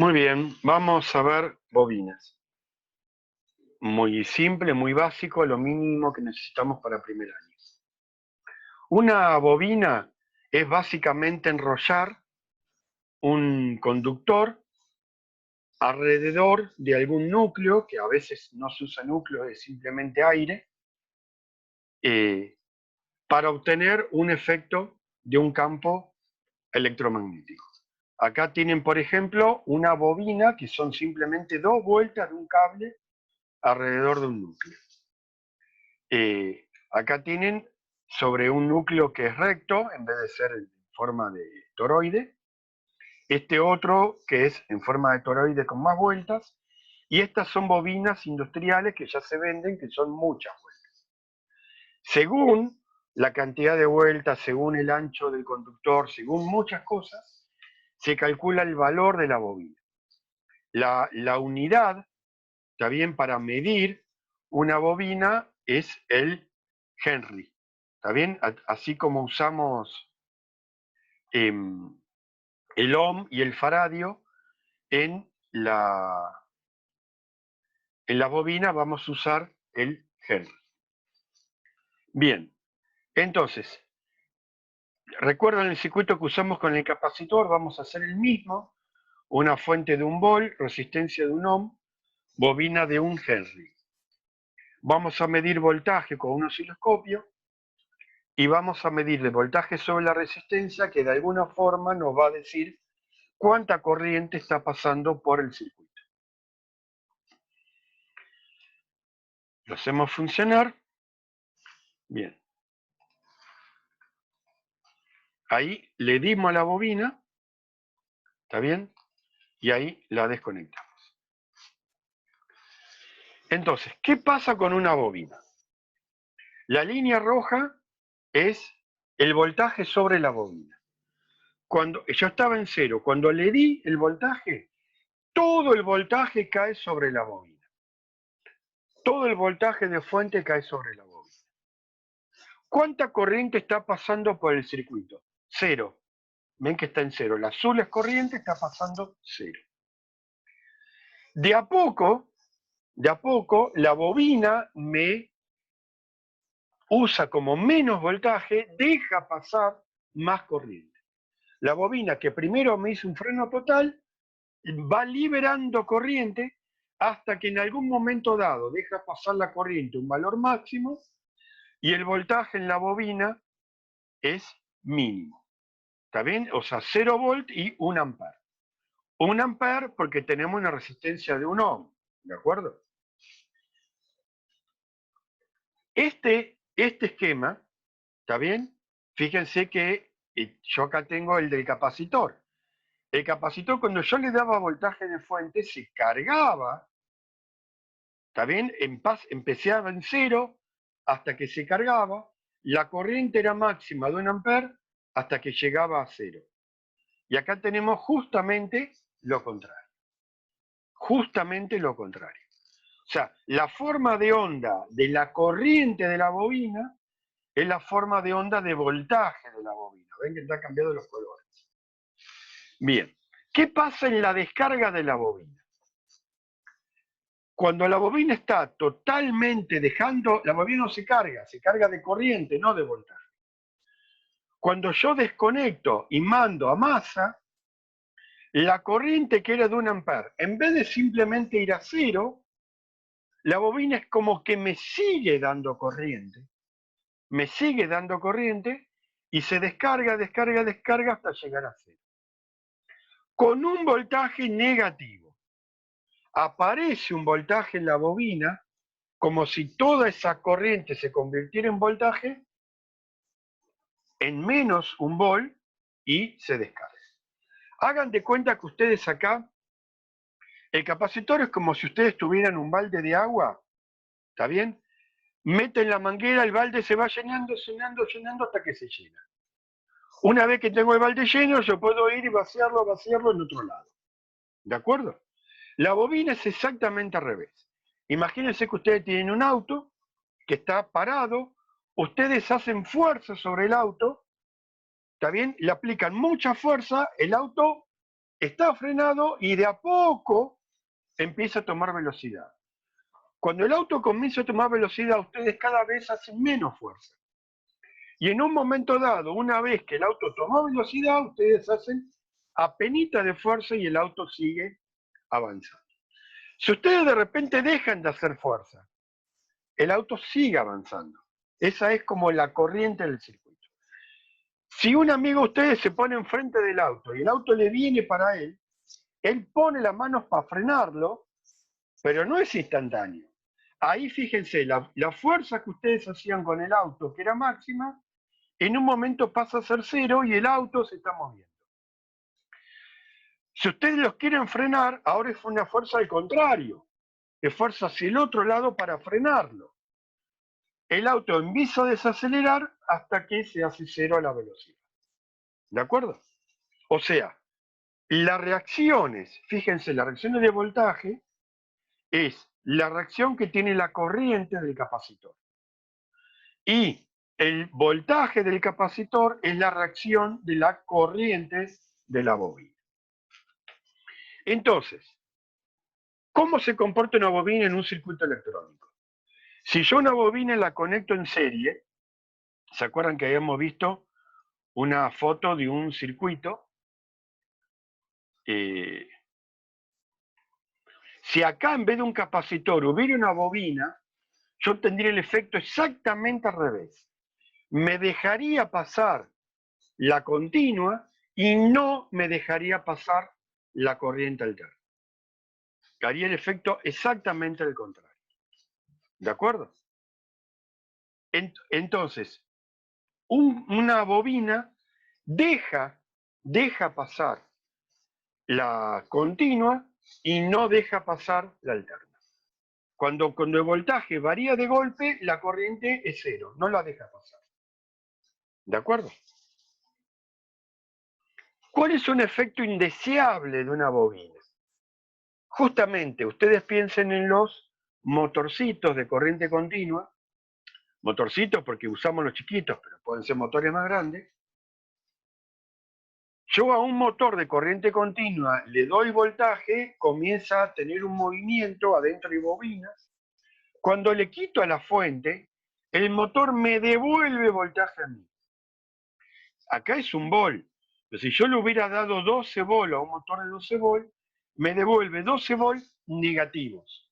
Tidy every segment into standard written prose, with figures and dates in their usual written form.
Muy bien, vamos a ver bobinas. Muy simple, muy básico, lo mínimo que necesitamos para primer año. Una bobina es básicamente enrollar un conductor alrededor de algún núcleo, que a veces no se usa núcleo, es simplemente aire, eh, para obtener un efecto de un campo electromagnético. Acá tienen, por ejemplo, una bobina que son simplemente dos vueltas de un cable alrededor de un núcleo. Acá tienen sobre un núcleo que es recto, en vez de ser en forma de toroide, este otro que es en forma de toroide con más vueltas, y estas son bobinas industriales que ya se venden, que son muchas vueltas. Según la cantidad de vueltas, según el ancho del conductor, según muchas cosas, se calcula el valor de la bobina. La unidad, está bien, para medir una bobina es el Henry. ¿Está bien? Así como usamos el ohm y el faradio en la bobina, vamos a usar el Henry. Bien, entonces, recuerden el circuito que usamos con el capacitor, vamos a hacer el mismo, una fuente de 1 volt, resistencia de 1 ohm, bobina de 1 Henry. Vamos a medir voltaje con un osciloscopio y vamos a medir el voltaje sobre la resistencia, que de alguna forma nos va a decir cuánta corriente está pasando por el circuito. Lo hacemos funcionar. Bien. Ahí le dimos a la bobina, ¿está bien? Y ahí la desconectamos. Entonces, ¿qué pasa con una bobina? La línea roja es el voltaje sobre la bobina. Cuando yo estaba en 0, cuando le di el voltaje, todo el voltaje cae sobre la bobina. Todo el voltaje de fuente cae sobre la bobina. ¿Cuánta corriente está pasando por el circuito? 0. Ven que está en 0. La azul es corriente, está pasando 0. De a poco, la bobina me usa como menos voltaje, deja pasar más corriente. La bobina que primero me hizo un freno total, va liberando corriente hasta que en algún momento dado deja pasar la corriente un valor máximo y el voltaje en la bobina es mínimo. ¿Está bien? O sea, 0 volt y 1 ampere. 1 ampere porque tenemos una resistencia de 1 ohm. ¿De acuerdo? Este esquema, ¿está bien? Fíjense que yo acá tengo el del capacitor. El capacitor, cuando yo le daba voltaje de fuente, se cargaba, ¿está bien? Empezaba en 0 hasta que se cargaba. La corriente era máxima de 1 ampere hasta que llegaba a 0. Y acá tenemos justamente lo contrario. Justamente lo contrario. O sea, la forma de onda de la corriente de la bobina es la forma de onda de voltaje de la bobina. Ven que está cambiando los colores. Bien, ¿qué pasa en la descarga de la bobina? Cuando la bobina está totalmente dejando, la bobina no se carga de corriente, no de voltaje. Cuando yo desconecto y mando a masa, la corriente que era de 1 ampere, en vez de simplemente ir a 0, la bobina es como que me sigue dando corriente y se descarga hasta llegar a 0. Con un voltaje negativo. Aparece un voltaje en la bobina como si toda esa corriente se convirtiera en voltaje en menos 1 volt y se descarga. Hagan de cuenta que ustedes acá, el capacitor es como si ustedes tuvieran un balde de agua, ¿está bien? Meten la manguera, el balde se va llenando hasta que se llena. Una vez que tengo el balde lleno, yo puedo ir y vaciarlo en otro lado. ¿De acuerdo? La bobina es exactamente al revés. Imagínense que ustedes tienen un auto que está parado, ustedes hacen fuerza sobre el auto, ¿está bien? Le aplican mucha fuerza, el auto está frenado y de a poco empieza a tomar velocidad. Cuando el auto comienza a tomar velocidad, ustedes cada vez hacen menos fuerza. Y en un momento dado, una vez que el auto tomó velocidad, ustedes hacen apenita de fuerza y el auto sigue avanzando. Si ustedes de repente dejan de hacer fuerza, el auto sigue avanzando. Esa es como la corriente del circuito. Si un amigo de ustedes se pone enfrente del auto y el auto le viene para él pone las manos para frenarlo, pero no es instantáneo. Ahí fíjense, la fuerza que ustedes hacían con el auto, que era máxima, en un momento pasa a ser cero y el auto se está moviendo. Si ustedes los quieren frenar, ahora es una fuerza al contrario, es fuerza hacia el otro lado para frenarlo. El auto empieza a desacelerar hasta que se hace cero a la velocidad. ¿De acuerdo? O sea, las reacciones, fíjense, las reacciones de voltaje es la reacción que tiene la corriente del capacitor. Y el voltaje del capacitor es la reacción de la corriente de la bobina. Entonces, ¿cómo se comporta una bobina en un circuito electrónico? Si yo una bobina la conecto en serie, ¿se acuerdan que habíamos visto una foto de un circuito? Si acá en vez de un capacitor hubiera una bobina, yo tendría el efecto exactamente al revés. Me dejaría pasar la continua y no me dejaría pasar la corriente alterna. Haría el efecto exactamente al contrario. ¿De acuerdo? Entonces, una bobina deja pasar la continua y no deja pasar la alterna. Cuando el voltaje varía de golpe, la corriente es cero, no la deja pasar. ¿De acuerdo? ¿Cuál es un efecto indeseable de una bobina? Justamente, ustedes piensen en los motorcitos de corriente continua, motorcitos porque usamos los chiquitos, pero pueden ser motores más grandes. Yo a un motor de corriente continua le doy voltaje, comienza a tener un movimiento adentro de bobinas. Cuando le quito a la fuente, el motor me devuelve voltaje a mí. Acá es un volt, pero si yo le hubiera dado 12 volt a un motor de 12 volt, me devuelve 12 volt negativos.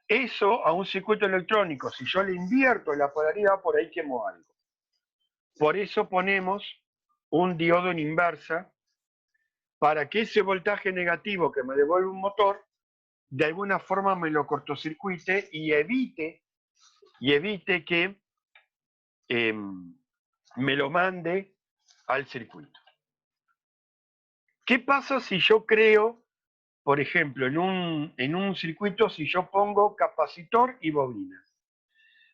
Eso a un circuito electrónico, si yo le invierto la polaridad, por ahí quemo algo. Por eso ponemos un diodo en inversa, para que ese voltaje negativo que me devuelve un motor, de alguna forma me lo cortocircuite y evite que me lo mande al circuito. ¿Qué pasa si yo creo, por ejemplo, en un circuito, si yo pongo capacitor y bobina?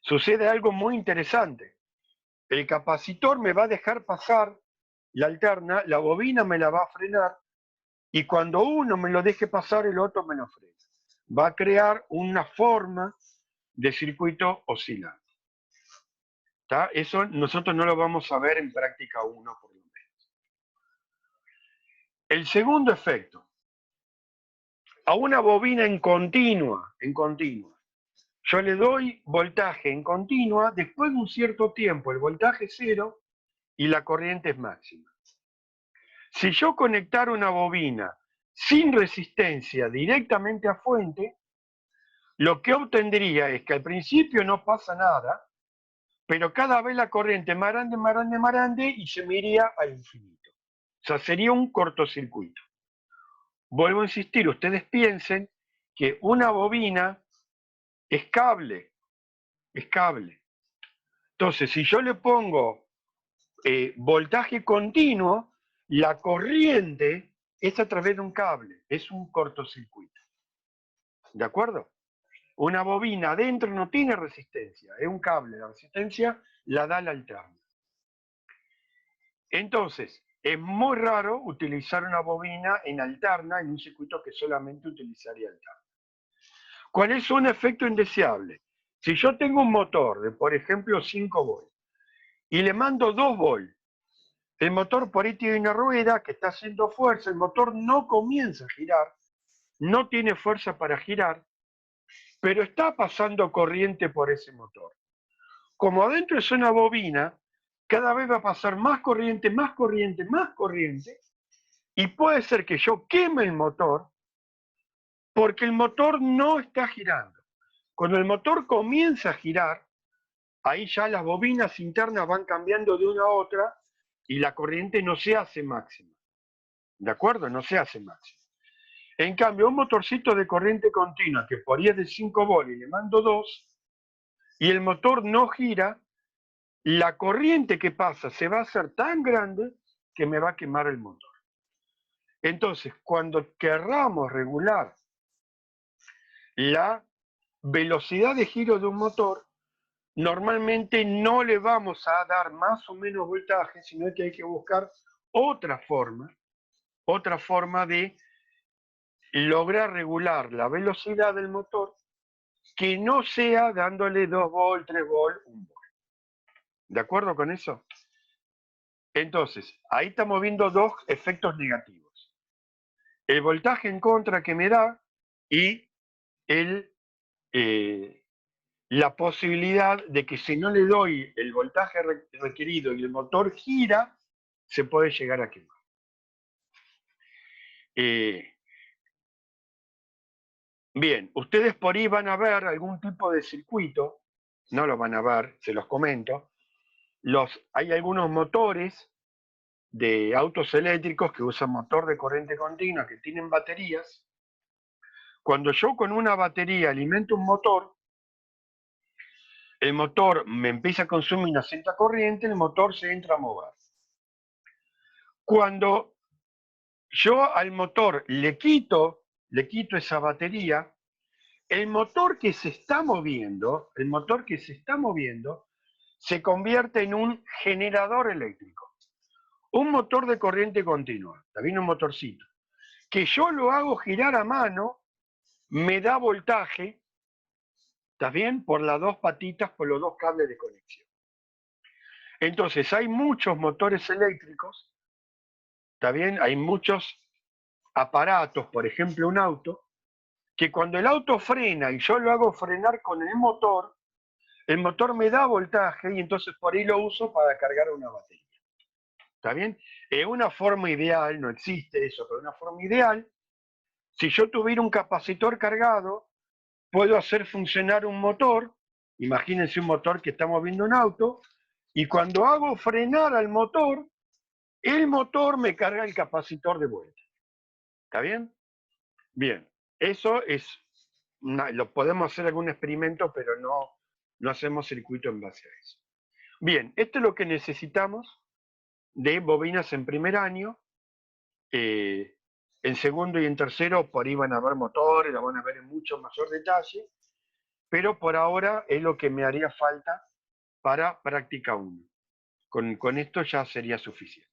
Sucede algo muy interesante. El capacitor me va a dejar pasar la alterna, la bobina me la va a frenar, y cuando uno me lo deje pasar, el otro me lo frena. Va a crear una forma de circuito oscilante. ¿Tá? Eso nosotros no lo vamos a ver en práctica 1, por lo menos. El segundo efecto, a una bobina en continua, yo le doy voltaje en continua, después de un cierto tiempo el voltaje es cero y la corriente es máxima. Si yo conectara una bobina sin resistencia directamente a fuente, lo que obtendría es que al principio no pasa nada, pero cada vez la corriente más grande y se me iría al infinito. O sea, sería un cortocircuito. Vuelvo a insistir, ustedes piensen que una bobina es cable. Entonces, si yo le pongo voltaje continuo, la corriente es a través de un cable, es un cortocircuito. ¿De acuerdo? Una bobina adentro no tiene resistencia, es un cable, la resistencia la da la alterna. Entonces, es muy raro utilizar una bobina en alterna en un circuito que solamente utilizaría alterna. ¿Cuál es un efecto indeseable? Si yo tengo un motor de, por ejemplo, 5 volt y le mando 2 volt, El motor por ahí tiene una rueda que está haciendo fuerza, el motor no comienza a girar, no tiene fuerza para girar, pero está pasando corriente por ese motor. Como adentro es una bobina, cada vez va a pasar más corriente, más corriente, más corriente, y puede ser que yo queme el motor porque el motor no está girando. Cuando el motor comienza a girar, ahí ya las bobinas internas van cambiando de una a otra y la corriente no se hace máxima. ¿De acuerdo? No se hace máxima. En cambio, un motorcito de corriente continua que por ahí es de 5 volts y le mando 2 y el motor no gira, la corriente que pasa se va a hacer tan grande que me va a quemar el motor. Entonces, cuando querramos regular la velocidad de giro de un motor, normalmente no le vamos a dar más o menos voltaje, sino que hay que buscar otra forma de lograr regular la velocidad del motor que no sea dándole 2 volts, 3 volts, 1 volt. ¿De acuerdo con eso? Entonces, ahí estamos viendo dos efectos negativos. El voltaje en contra que me da y el, la posibilidad de que si no le doy el voltaje requerido y el motor gira, se puede llegar a quemar. Bien, ustedes por ahí van a ver algún tipo de circuito, no lo van a ver, se los comento. Hay algunos motores de autos eléctricos que usan motor de corriente continua, que tienen baterías. Cuando yo con una batería alimento un motor, el motor me empieza a consumir una cierta corriente, el motor se entra a mover. Cuando yo al motor le quito esa batería, el motor que se está moviendo, se convierte en un generador eléctrico. Un motor de corriente continua, también un motorcito, que yo lo hago girar a mano, me da voltaje, ¿está bien? Por las dos patitas, por los dos cables de conexión. Entonces hay muchos motores eléctricos, ¿está bien? Hay muchos aparatos, por ejemplo un auto, que cuando el auto frena y yo lo hago frenar con el motor me da voltaje y entonces por ahí lo uso para cargar una batería. ¿Está bien? Una forma ideal, no existe eso, pero una forma ideal, si yo tuviera un capacitor cargado, puedo hacer funcionar un motor, imagínense un motor que está moviendo un auto, y cuando hago frenar al motor, el motor me carga el capacitor de vuelta. ¿Está bien? Bien, eso es, lo podemos hacer algún experimento, pero no hacemos circuito en base a eso. Bien, esto es lo que necesitamos de bobinas en primer año. En segundo y en tercero por ahí van a ver motores, la van a ver en mucho mayor detalle, pero por ahora es lo que me haría falta para práctica 1. Con esto ya sería suficiente.